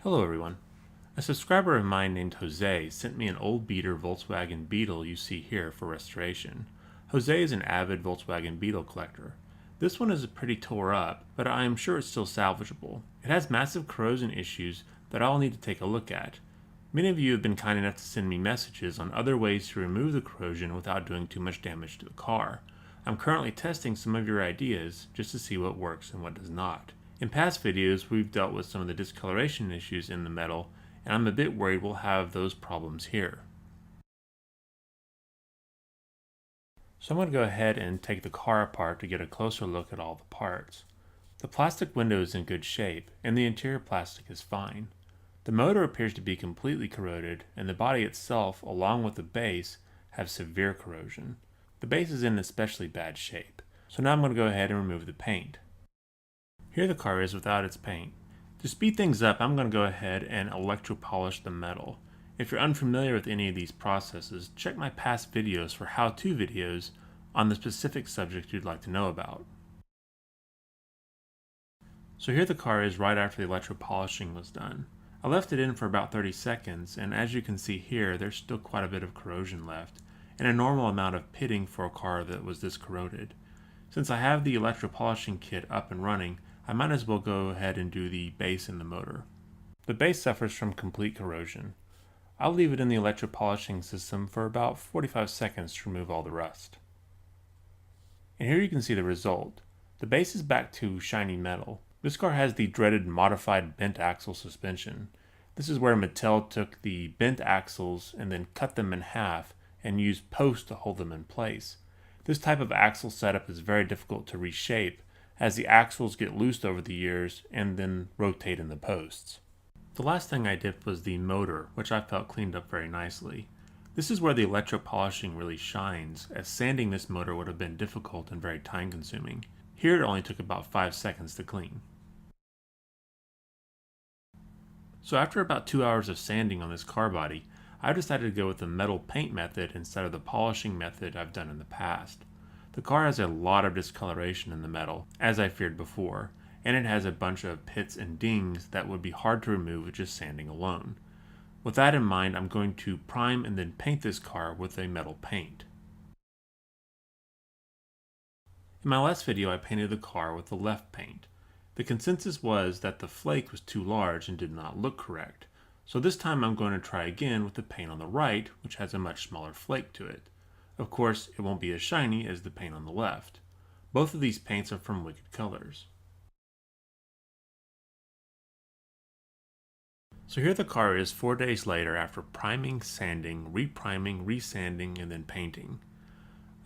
Hello everyone. A subscriber of mine named Jose sent me an old beater Volkswagen Beetle you see here for restoration. Jose is an avid Volkswagen Beetle collector. This one is pretty tore up, but I am sure it's still salvageable. It has massive corrosion issues that I'll need to take a look at. Many of you have been kind enough to send me messages on other ways to remove the corrosion without doing too much damage to the car. I'm currently testing some of your ideas just to see what works and what does not. In past videos, we've dealt with some of the discoloration issues in the metal, and I'm a bit worried we'll have those problems here. So I'm going to go ahead and take the car apart to get a closer look at all the parts. The plastic window is in good shape, and the interior plastic is fine. The motor appears to be completely corroded, and the body itself, along with the base, have severe corrosion. The base is in especially bad shape, so now I'm going to go ahead and remove the paint. Here the car is without its paint. To speed things up, I'm going to go ahead and electropolish the metal. If you're unfamiliar with any of these processes, check my past videos for how-to videos on the specific subject you'd like to know about. So here the car is right after the electropolishing was done. I left it in for about 30 seconds, and as you can see here, there's still quite a bit of corrosion left, and a normal amount of pitting for a car that was this corroded. Since I have the electropolishing kit up and running, I might as well go ahead and do the base and the motor. The base suffers from complete corrosion. I'll leave it in the electropolishing system for about 45 seconds to remove all the rust. And here you can see the result. The base is back to shiny metal. This car has the dreaded modified bent axle suspension. This is where Mattel took the bent axles and then cut them in half and used posts to hold them in place. This type of axle setup is very difficult to reshape, as the axles get loosed over the years and then rotate in the posts. The last thing I did was the motor, which I felt cleaned up very nicely. This is where the electropolishing really shines, as sanding this motor would have been difficult and very time consuming. Here it only took about 5 seconds to clean. So after about 2 hours of sanding on this car body, I decided to go with the metal paint method instead of the polishing method I've done in the past. The car has a lot of discoloration in the metal, as I feared before, and it has a bunch of pits and dings that would be hard to remove with just sanding alone. With that in mind, I'm going to prime and then paint this car with a metal paint. In my last video, I painted the car with the left paint. The consensus was that the flake was too large and did not look correct, so this time I'm going to try again with the paint on the right, which has a much smaller flake to it. Of course, it won't be as shiny as the paint on the left. Both of these paints are from Wicked Colors. So here the car is 4 days later after priming, sanding, repriming, resanding, and then painting.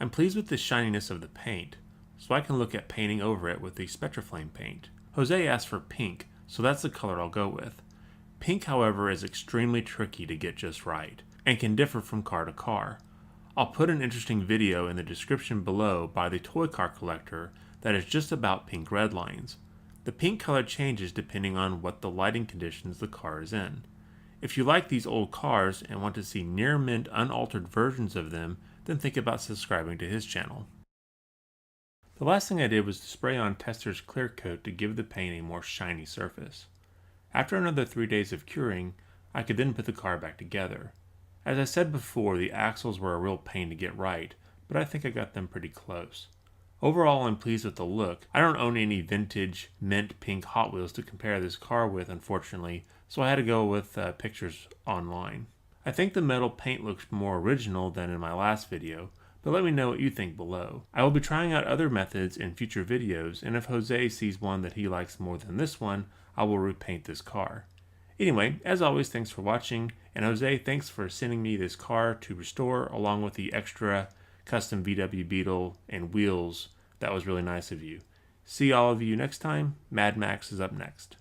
I'm pleased with the shininess of the paint, so I can look at painting over it with the Spectraflame paint. Jose asked for pink, so that's the color I'll go with. Pink, however, is extremely tricky to get just right, and can differ from car to car. I'll put an interesting video in the description below by the toy car collector that is just about pink Redlines. The pink color changes depending on what the lighting conditions the car is in. If you like these old cars and want to see near mint unaltered versions of them, then think about subscribing to his channel. The last thing I did was to spray on Tester's clear coat to give the paint a more shiny surface. After another 3 days of curing, I could then put the car back together. As I said before, the axles were a real pain to get right, but I think I got them pretty close. Overall, I'm pleased with the look. I don't own any vintage mint pink Hot Wheels to compare this car with, unfortunately, so I had to go with pictures online. I think the metal paint looks more original than in my last video, but let me know what you think below. I will be trying out other methods in future videos, and if Jose sees one that he likes more than this one, I will repaint this car. Anyway, as always, thanks for watching, and Jose, thanks for sending me this car to restore along with the extra custom VW Beetle and wheels. That was really nice of you. See all of you next time. Mad Max is up next.